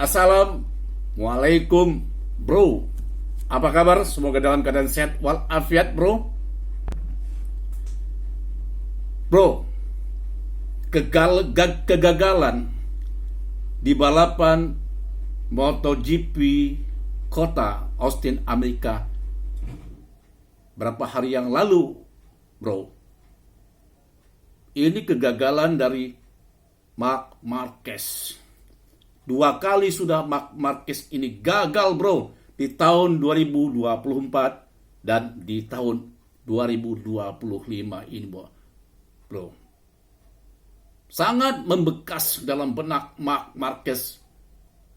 Assalamualaikum bro. Apa kabar? Semoga dalam keadaan sehat walafiat bro. Bro, kegagalan di balapan MotoGP kota Austin, Amerika berapa hari yang lalu bro. Ini kegagalan dari Marc Marquez. 2 kali sudah Marc Marquez ini gagal bro, di tahun 2024 dan di tahun 2025 ini bro. Sangat membekas dalam benak Marc Marquez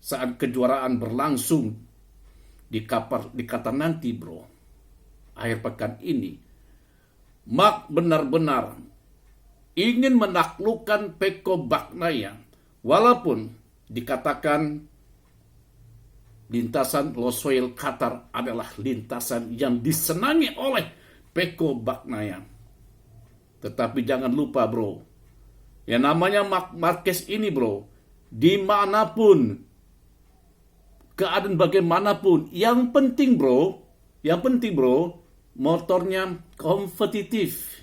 saat kejuaraan berlangsung di Qatar nanti bro. Akhir pekan ini Marc benar-benar ingin menaklukkan Pecco Bagnaia, walaupun dikatakan lintasan Losail Qatar adalah lintasan yang disenangi oleh Pecco Bagnaia. Tetapi jangan lupa bro, yang namanya Marc Marquez ini bro, dimanapun, keadaan bagaimanapun, yang penting bro, motornya kompetitif.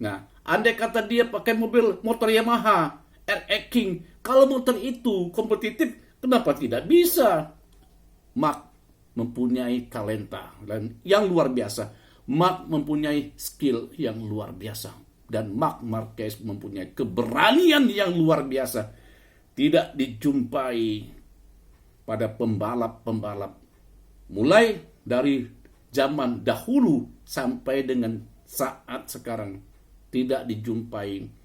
Nah, andai kata dia pakai motor Yamaha RX King, kalau motor itu kompetitif, kenapa tidak bisa? Marc mempunyai talenta dan yang luar biasa. Marc mempunyai skill yang luar biasa. Dan Marc Marquez mempunyai keberanian yang luar biasa. Tidak dijumpai pada pembalap-pembalap. Mulai dari zaman dahulu sampai dengan saat sekarang. Tidak dijumpai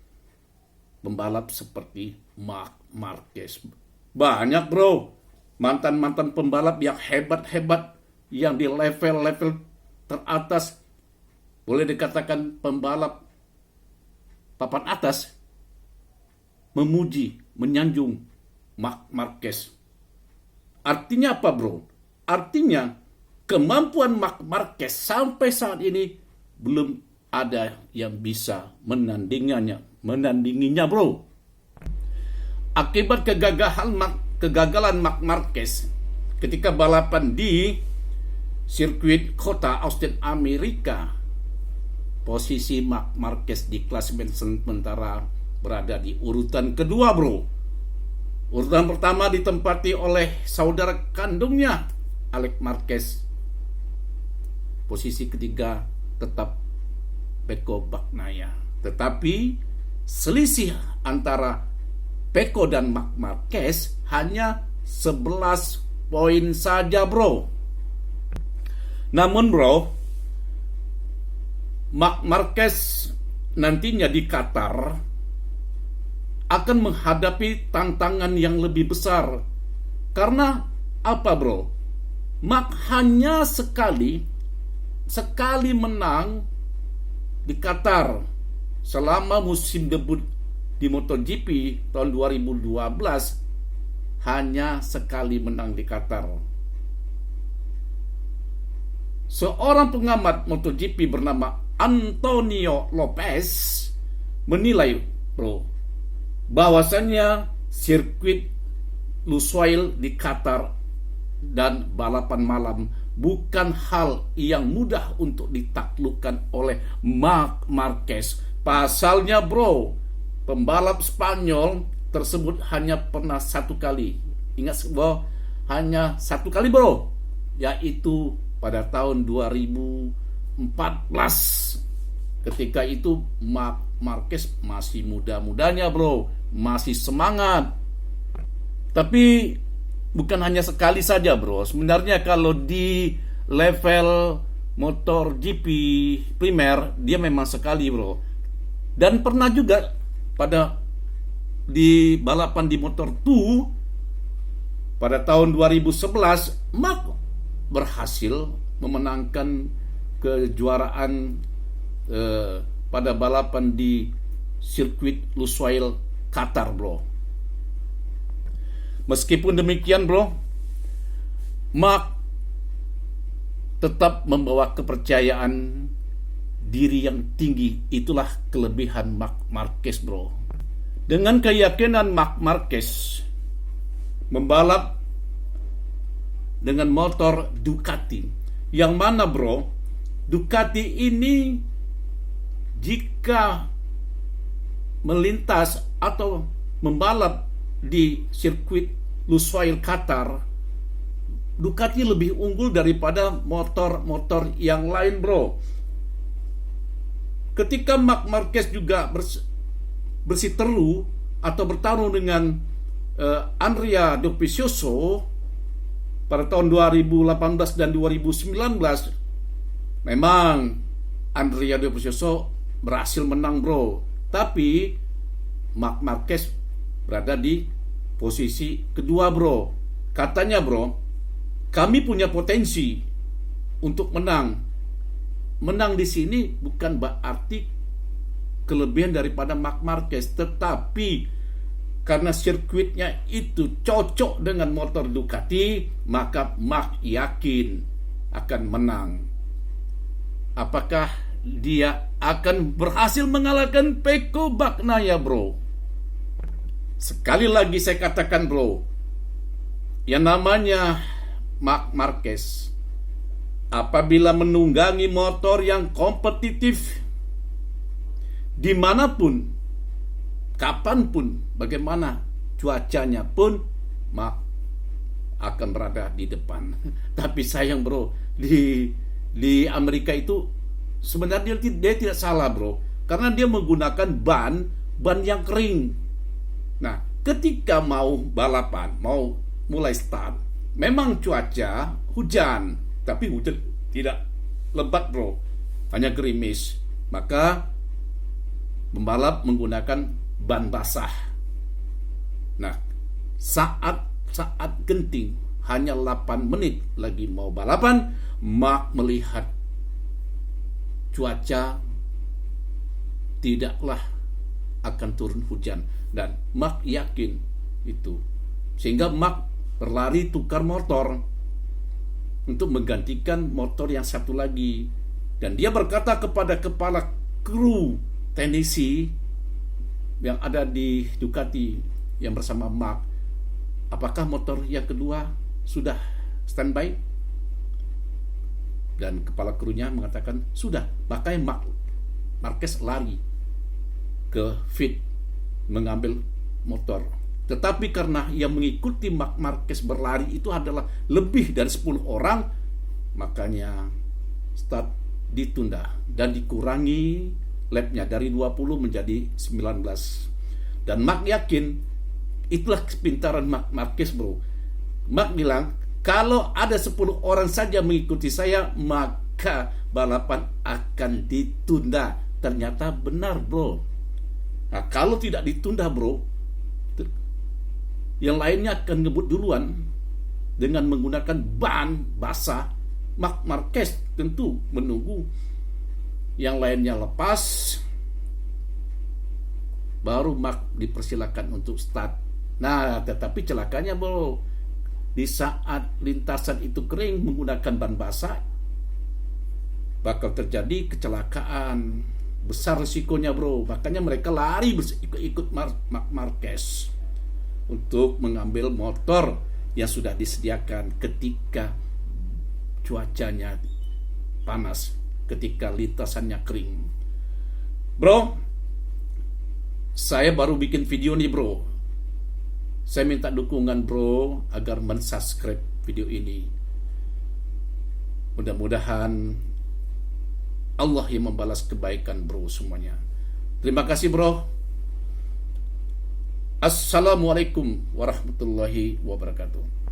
pembalap seperti Marc Marquez. Banyak bro, mantan-mantan pembalap yang hebat-hebat, yang di level-level teratas, boleh dikatakan pembalap papan atas, memuji, menyanjung Marc Marquez. Artinya apa bro? Artinya kemampuan Marc Marquez sampai saat ini belum ada yang bisa menandinginya bro. Akibat kegagalan Marc Marquez ketika balapan di sirkuit kota Austin, Amerika, posisi Marc Marquez di klasemen sementara berada di urutan kedua bro. Urutan pertama ditempati oleh saudara kandungnya Alex Marquez. Posisi ketiga tetap Pecco Bagnaia. Tetapi selisih antara Pecco dan Marc Marquez hanya 11 poin saja bro. Namun bro, Marc Marquez nantinya di Qatar akan menghadapi tantangan yang lebih besar. Karena apa bro? Marc hanya sekali menang di Qatar selama musim debut di MotoGP tahun 2012, hanya sekali menang di Qatar. Seorang pengamat MotoGP bernama Antonio Lopez menilai bro, bahwasannya sirkuit Lusail di Qatar dan balapan malam bukan hal yang mudah untuk ditaklukkan oleh Marc Marquez. Pasalnya bro, pembalap Spanyol tersebut hanya pernah 1 kali. Ingat bro, hanya 1 kali bro, yaitu pada tahun 2014. Ketika itu Marc Marquez masih muda-mudanya bro, masih semangat. Tapi bukan hanya sekali saja bro. Sebenarnya kalau di level MotoGP primer dia memang sekali bro. Dan pernah juga di balapan di Motor2 pada tahun 2011 Marc berhasil memenangkan kejuaraan pada balapan di sirkuit Lusail Qatar bro. Meskipun demikian bro, Marc tetap membawa kepercayaan diri yang tinggi. Itulah kelebihan Marc Marquez bro. Dengan keyakinan Marc Marquez membalap dengan motor Ducati. Yang mana bro, Ducati ini jika melintas atau membalap di sirkuit Lusail Qatar, Ducati lebih unggul daripada motor-motor yang lain bro. Ketika Marc Marquez juga bersiteru atau bertarung dengan Andrea Dovizioso pada tahun 2018 dan 2019, memang Andrea Dovizioso berhasil menang bro, tapi Marc Marquez berada di posisi kedua bro. Katanya bro, kami punya potensi untuk menang. Menang di sini bukan berarti kelebihan daripada Marc Marquez, tetapi karena sirkuitnya itu cocok dengan motor Ducati, maka Marc yakin akan menang. Apakah dia akan berhasil mengalahkan Pecco Bagnaia bro? Sekali lagi saya katakan bro, yang namanya Marc Marquez apabila menunggangi motor yang kompetitif dimanapun, kapanpun, bagaimana cuacanya pun, Marc akan berada di depan. Tapi sayang bro, di Amerika itu sebenarnya dia tidak salah bro, karena dia menggunakan ban yang kering. Nah, ketika mau balapan, mau mulai start, memang cuaca hujan, tapi hujan tidak lebat bro, hanya gerimis. Maka pembalap menggunakan ban basah. Nah, saat genting, hanya 8 menit lagi mau balapan, Marc melihat cuaca tidaklah akan turun hujan, dan Marc yakin itu, sehingga Marc berlari tukar motor untuk menggantikan motor yang satu lagi. Dan dia berkata kepada kepala kru teknisi yang ada di Ducati yang bersama Marc, apakah motor yang kedua sudah standby? Dan kepala krunya mengatakan sudah. Makanya Marc Marquez lari ke pit mengambil motor. Tetapi karena yang mengikuti Marc Marquez berlari itu adalah lebih dari 10 orang, makanya start ditunda dan dikurangi lapnya dari 20 menjadi 19. Dan Marc yakin itulah kepintaran Marc Marquez bro. Marc bilang, kalau ada 10 orang saja mengikuti saya, maka balapan akan ditunda. Ternyata benar bro. Nah, kalau tidak ditunda bro, yang lainnya akan ngebut duluan dengan menggunakan ban basah. Marc Marquez tentu menunggu yang lainnya lepas, baru Marc dipersilakan untuk start. Nah, tetapi celakanya bro, di saat lintasan itu kering menggunakan ban basah, bakal terjadi kecelakaan besar risikonya bro. Makanya mereka lari ikut Marc Marquez untuk mengambil motor yang sudah disediakan ketika cuacanya panas, ketika lintasannya kering. Bro, saya baru bikin video nih bro. Saya minta dukungan bro agar mensubscribe video ini. Mudah-mudahan Allah yang membalas kebaikan bro semuanya. Terima kasih bro. Assalamualaikum warahmatullahi wabarakatuh.